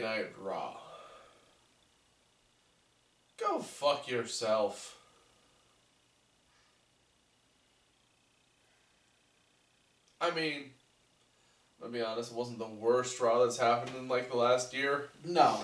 Night Raw. Go fuck yourself. I mean, I'll be honest, it wasn't the worst Raw that's happened in like the last year. No.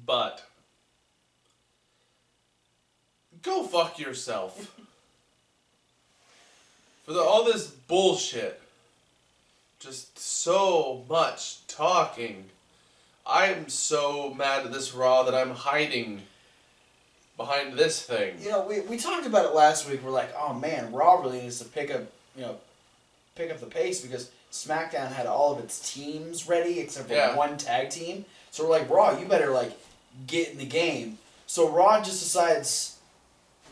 But go fuck yourself. For all this bullshit. Just so much talking. I'm so mad at this Raw that I'm hiding behind this thing. You know, we talked about it last week. We're like, oh man, Raw really needs to pick up the pace because SmackDown had all of its teams ready except for one tag team. So we're like, Raw, you better like get in the game. So Raw just decides,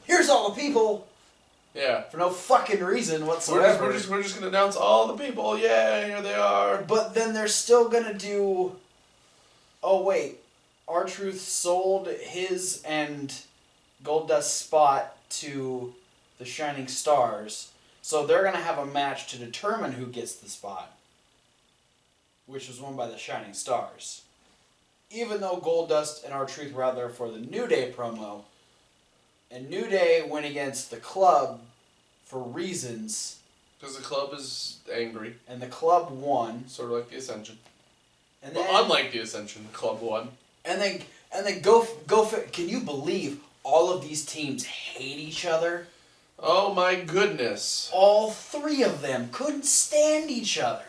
here's all the people. Yeah. For no fucking reason whatsoever. We're just gonna announce all the people. Yeah, here they are. But then they're still gonna do. Oh wait, R-Truth sold his and Goldust's spot to the Shining Stars, so they're gonna have a match to determine who gets the spot, which was won by the Shining Stars. Even though Goldust and R-Truth were out there for the New Day promo, and New Day went against the Club for reasons. Because the Club is angry. And the Club won. Sort of like the Ascension. And then, well, unlike the Ascension, the Club won. And then go. Can you believe all of these teams hate each other? Oh my goodness. All three of them couldn't stand each other.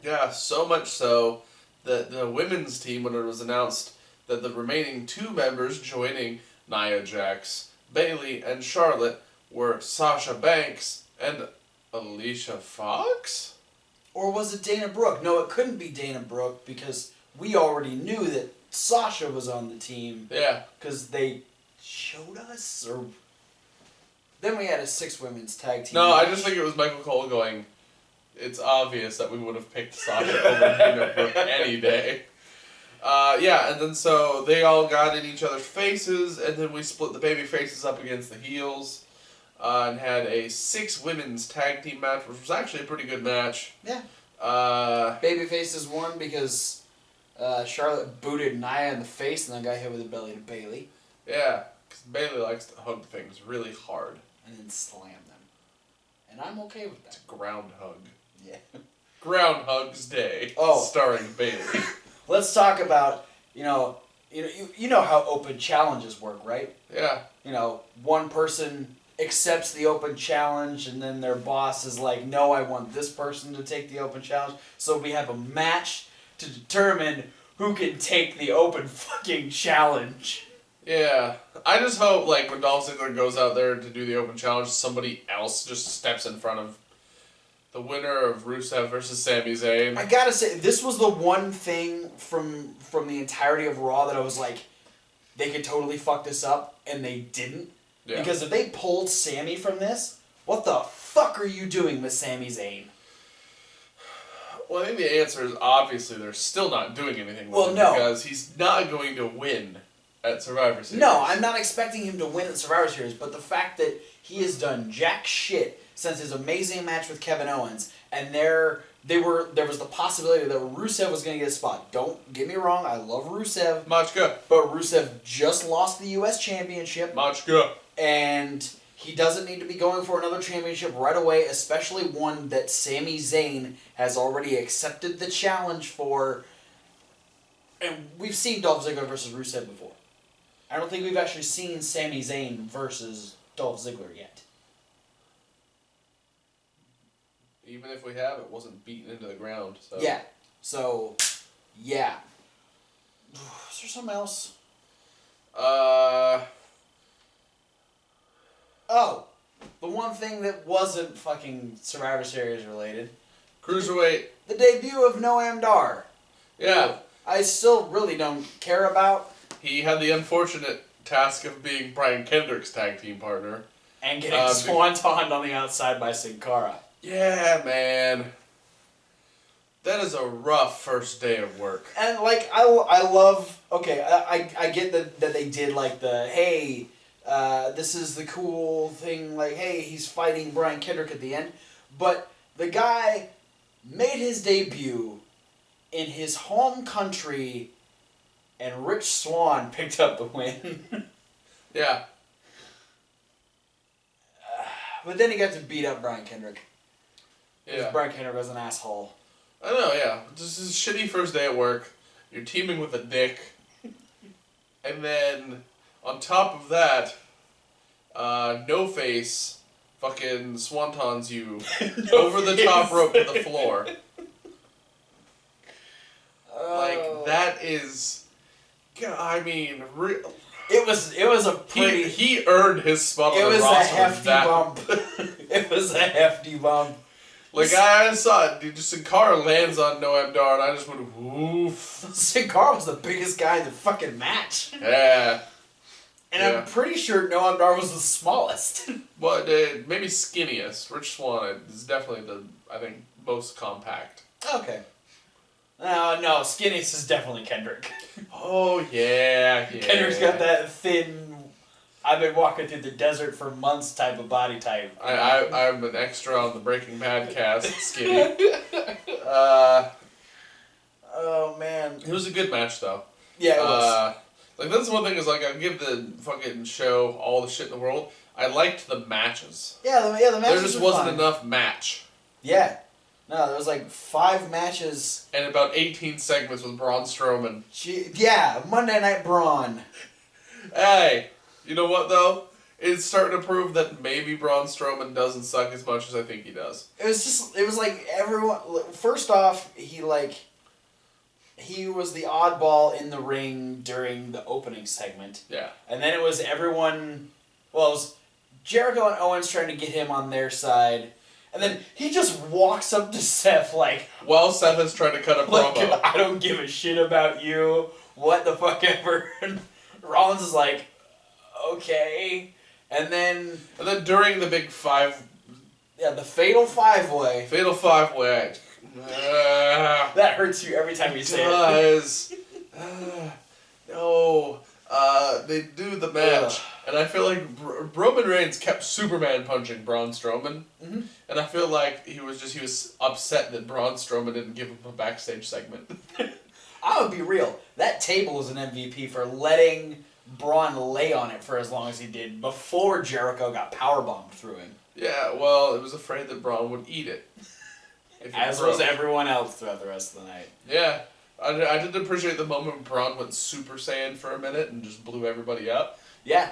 Yeah, so much so that the women's team, when it was announced that the remaining two members joining Nia Jax, Bayley, and Charlotte were Sasha Banks and Alicia Fox? Or was it Dana Brooke? No, it couldn't be Dana Brooke because we already knew that Sasha was on the team. Yeah. Because they showed us, or... Then we had a 6 women's tag team No, match. I just think it was Michael Cole going, it's obvious that we would have picked Sasha over Dana Brooke any day. Yeah, and then so they all got in each other's faces, and then we split the baby faces up against the heels, and had a 6 women's tag team match, which was actually a pretty good match. Yeah. Baby faces won because Charlotte booted Nia in the face and then got hit with a belly to Bayley. Yeah, because Bayley likes to hug things really hard. And then slam them. And I'm okay with that. It's a ground hug. Yeah. Groundhug's Day. Oh. Starring Bayley. Let's talk about, you know how open challenges work, right? Yeah. You know, one person accepts the open challenge and then their boss is like, no, I want this person to take the open challenge. So we have a match to determine who can take the open fucking challenge. Yeah. I just hope, like, when Dolph Ziggler goes out there to do the open challenge, somebody else just steps in front of the winner of Rusev versus Sami Zayn. I gotta say, this was the one thing from the entirety of Raw that I was like, they could totally fuck this up, and they didn't. Yeah. Because if they pulled Sami from this, what the fuck are you doing with Sami Zayn? Well, I think the answer is obviously they're still not doing anything with him because he's not going to win at Survivor Series. No, I'm not expecting him to win at Survivor Series, but the fact that he has done jack shit since his amazing match with Kevin Owens, and there was the possibility that Rusev was going to get a spot. Don't get me wrong, I love Rusev. Machka. But Rusev just lost the U.S. Championship. Machka. And he doesn't need to be going for another championship right away, especially one that Sami Zayn has already accepted the challenge for. And we've seen Dolph Ziggler versus Rusev before. I don't think we've actually seen Sami Zayn versus Dolph Ziggler yet. Even if we have, it wasn't beaten into the ground. So. Yeah. So, yeah. Is there something else? Oh, the one thing that wasn't fucking Survivor Series related. Cruiserweight. The debut of Noam Dar. Yeah. I still really don't care about. He had the unfortunate task of being Brian Kendrick's tag team partner. And getting swantoned on the outside by Sin Cara. Yeah, man. That is a rough first day of work. And, like, I love... Okay, I get that they did, like, the, hey, this is the cool thing, like, hey, he's fighting Brian Kendrick at the end. But the guy made his debut in his home country, and Rich Swann picked up the win. Yeah. But then he got to beat up Brian Kendrick. Because Yeah. Brian Kendrick was an asshole. I know, yeah. This is a shitty first day at work. You're teaming with a dick. And then, on top of that, No Face fucking swantons you over the top rope to the floor. Like, that is... I mean... It was a pretty... He earned his spot on the roster. It was a hefty bump. It was a hefty bump. Like, I saw it. Sin Cara lands on Noam Dar, and I just went, woof. Sin Cara was the biggest guy in the fucking match. Yeah. And I'm pretty sure Noam Dar was the smallest. Well, maybe skinniest. Rich Swann is definitely I think, most compact. Okay. No, skinniest is definitely Kendrick. Oh, yeah. Kendrick's got that thin, I've been walking through the desert for months type of body type. I'm an extra on the Breaking Bad cast, skinny. Oh, man. It was a good match, though. Yeah, it was. Like, that's one thing is, like, I give the fucking show all the shit in the world. I liked the matches. Yeah, the matches There just wasn't fine. enough match. Yeah. No, there was like 5 matches. And about 18 segments with Braun Strowman. Yeah, Monday Night Braun. Hey, you know what, though? It's starting to prove that maybe Braun Strowman doesn't suck as much as I think he does. It was like everyone... First off, he was the oddball in the ring during the opening segment. Yeah. And then it was everyone... Well, it was Jericho and Owens trying to get him on their side. And then he just walks up to Seth like... While Seth is trying to cut a promo. I don't give a shit about you. What the fuck ever. And Rollins is like, okay. And then During the big five... Yeah, the Fatal 5-Way. Fatal 5-Way. That hurts you every time you say it. Guys. No. They do the match. And I feel like Roman Reigns kept Superman punching Braun Strowman. Mm-hmm. And I feel like he was upset that Braun Strowman didn't give him a backstage segment. I'm gonna be real. That table was an MVP for letting Braun lay on it for as long as he did before Jericho got powerbombed through him. Yeah, well, it was afraid that Braun would eat it. As was everyone else throughout the rest of the night. Yeah. I did appreciate the moment when Braun went Super Saiyan for a minute and just blew everybody up. Yeah.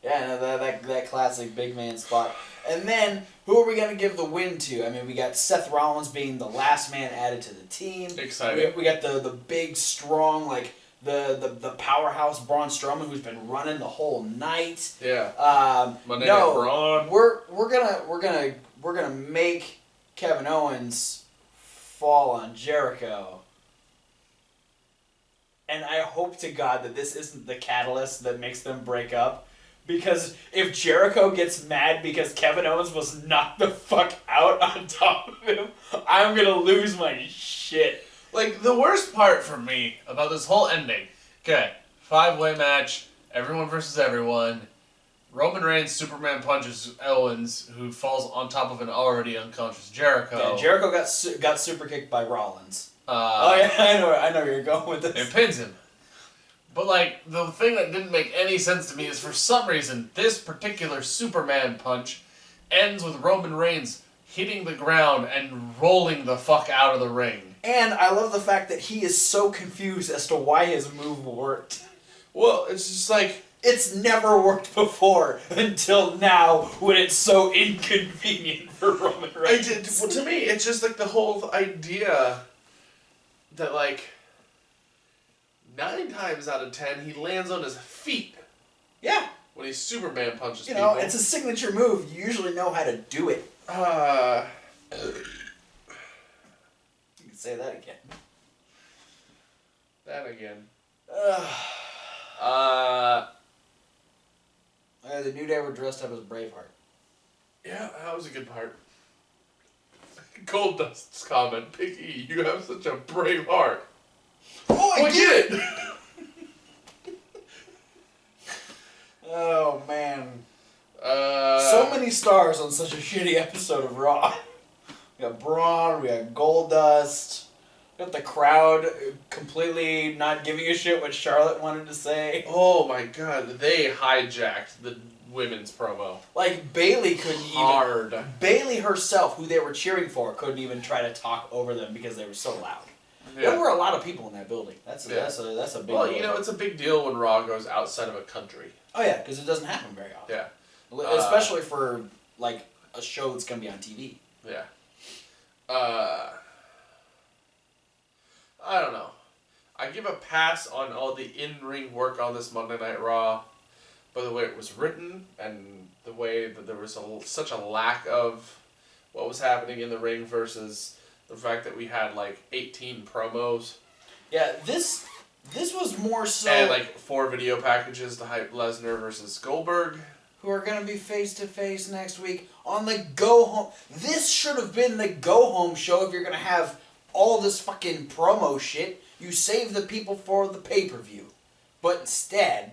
Yeah, no, that classic big man spot. And then, who are we going to give the win to? I mean, we got Seth Rollins being the last man added to the team. Exciting. We got the big, strong, like, the powerhouse Braun Strowman who's been running the whole night. Yeah. Monday Night Braun. We're gonna make Kevin Owens fall on Jericho. And I hope to God that this isn't the catalyst that makes them break up. Because if Jericho gets mad because Kevin Owens was knocked the fuck out on top of him, I'm gonna lose my shit. Like, the worst part for me about this whole ending, okay, 5-way match, everyone versus everyone, Roman Reigns Superman punches Owens, who falls on top of an already unconscious Jericho. Yeah, Jericho got super kicked by Rollins. Oh yeah, I know where you're going with this. And pins him. But, like, the thing that didn't make any sense to me is for some reason, this particular Superman punch ends with Roman Reigns hitting the ground and rolling the fuck out of the ring. And I love the fact that he is so confused as to why his move worked. Well, it's just like... It's never worked before until now when it's so inconvenient for Roman Reigns. Well, to me, it's just like the whole idea that, like, 9 times out of 10, he lands on his feet. Yeah. When he Superman punches people. You know, people. it's a signature move. You usually know how to do it. You can say that again. That again. The New Day were dressed up as Braveheart. Yeah, that was a good part. Goldust's comment, Piggy, you have such a brave heart. Oh, I get it! it! Oh, man. So many stars on such a shitty episode of Raw. We got Braun, we got Goldust. Got the crowd completely not giving a shit what Charlotte wanted to say. Oh my god, they hijacked the women's promo. Like, Bailey couldn't Hard. even... Bailey herself, who they were cheering for, couldn't even try to talk over them because they were so loud. Yeah. There were a lot of people in that building. That's a big Well, deal. you know, it's a big deal when Raw goes outside of a country. Oh, yeah, because it doesn't happen very often. Yeah. Especially for, like, a show that's going to be on TV. Yeah. I don't know. I give a pass on all the in-ring work on this Monday Night Raw, by the way it was written and the way that there was such a lack of what was happening in the ring versus the fact that we had like 18 promos. Yeah, this was more so... And like 4 video packages to hype Lesnar versus Goldberg. Who are going to be face-to-face next week on the go-home... This should have been the go-home show if you're going to have all this fucking promo shit. You save the people for the pay-per-view. But instead,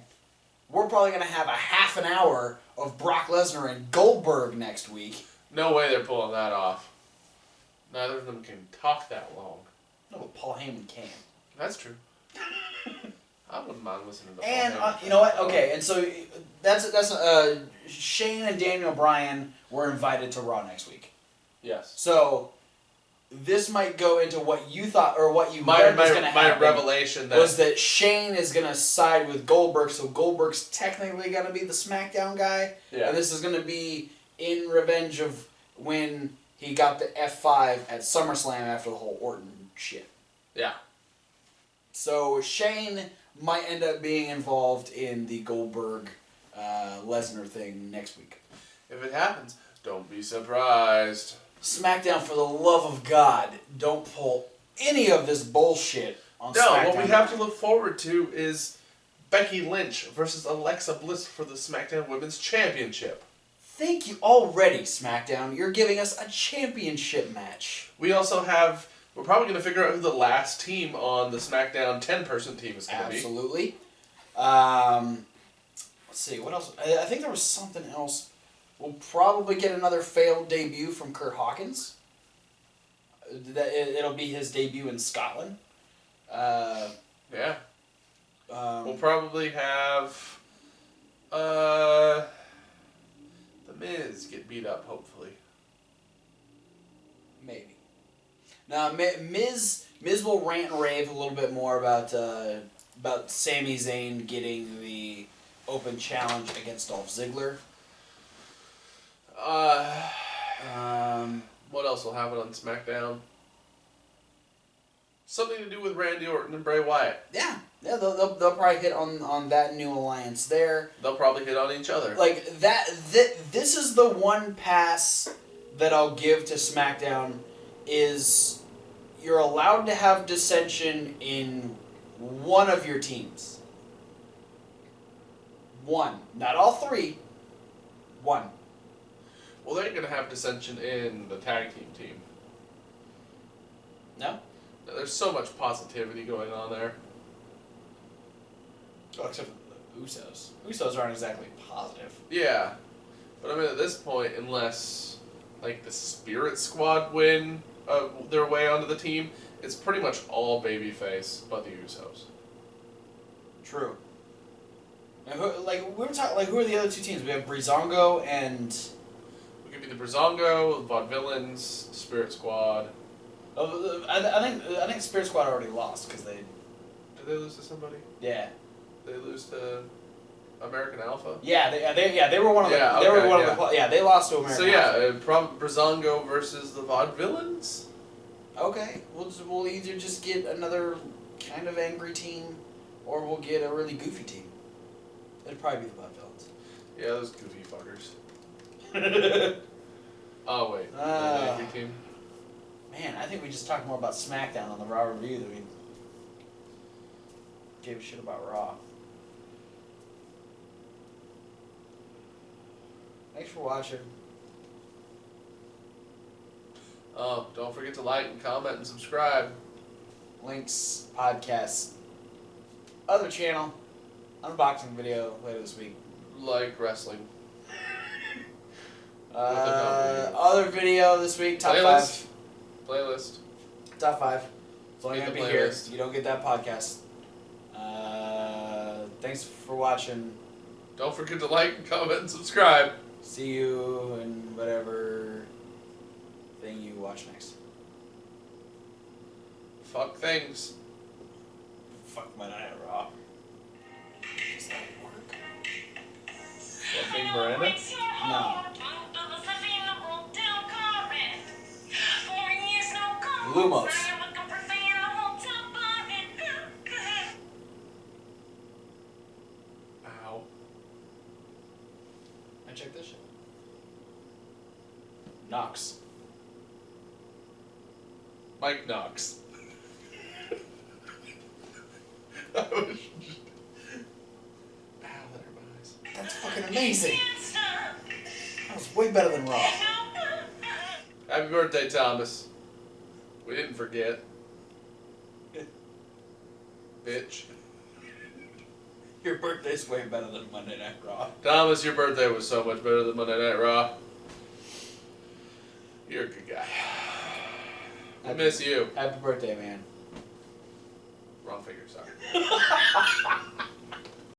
we're probably going to have a half an hour of Brock Lesnar and Goldberg next week. No way they're pulling that off. Neither of them can talk that long. No, but Paul Heyman can. That's true. I wouldn't mind listening to Paul And Heyman. you know what? Okay, and so that's Shane and Daniel Bryan were invited to Raw next week. Yes. So this might go into what you thought or what you My read was going to happen. my revelation Was that Shane is going to side with Goldberg, so Goldberg's technically going to be the SmackDown guy, Yeah. and this is going to be in revenge of when he got the F5 at SummerSlam after the whole Orton shit. Yeah. So Shane might end up being involved in the Goldberg Lesnar thing next week. If it happens, don't be surprised. SmackDown, for the love of God, don't pull any of this bullshit on SmackDown. What we have to look forward to is Becky Lynch versus Alexa Bliss for the SmackDown Women's Championship. Thank you already, SmackDown. You're giving us a championship match. We also have... We're probably going to figure out who the last team on the SmackDown 10-person team is going to be. Absolutely. Let's see, what else? I think there was something else. We'll probably get another failed debut from Kurt Hawkins. It'll be his debut in Scotland. Yeah. We'll probably have The Miz get beat up, hopefully. Maybe. Now, Miz will rant and rave a little bit more about Sami Zayn getting the open challenge against Dolph Ziggler. What else will happen on SmackDown? Something to do with Randy Orton and Bray Wyatt. Yeah, they'll probably hit on that new alliance there. They'll probably hit on each other. Like this is the one pass that I'll give to SmackDown is you're allowed to have dissension in one of your teams. One, not all three. One. Well, they ain't going to have dissension in the tag team. No? There's so much positivity going on there. Oh, except for the Usos. Usos aren't exactly positive. Yeah. But I mean, at this point, unless, like, the Spirit Squad win their way onto the team, it's pretty much all babyface but the Usos. True. And who are the other two teams? We have Breezango and... We could be the Brazongo, the Vaudevillains, Spirit Squad. Oh, I think Spirit Squad already lost because they... Did they lose to somebody? Yeah. Did they lose to American Alpha? Yeah, they were one of the... they lost to American Alpha. So Brazongo versus the Vaudevillains? Okay, we'll either just get another kind of angry team, or we'll get a really goofy team. It'd probably be the Vaudevillains. Yeah, those goofy fuckers. Oh, wait. The angry team? Man, I think we just talked more about SmackDown on the Raw review than we gave a shit about Raw. Thanks for watching. Oh, don't forget to like and comment and subscribe. Links, podcasts, other channel, unboxing video later this week. Like wrestling. Other video this week, top Playlist. 5. Playlist. Top 5. It's only In gonna the be here. playlist. You don't get that podcast. Thanks for watching. Don't forget to like, comment, and subscribe. See you in whatever thing you watch next. Fuck things. Fuck my night raw. Does that work? What, being Miranda? No. Lumos. Ow. I checked this shit. Knox. Mike Knox. I was just... Ow, that hurt my eyes. That's fucking amazing. That was way better than Raw. Happy birthday, Thomas. We didn't forget. Bitch. Your birthday's way better than Monday Night Raw. Thomas, your birthday was so much better than Monday Night Raw. You're a good guy. I miss you. Happy birthday, man. Wrong figure, sorry.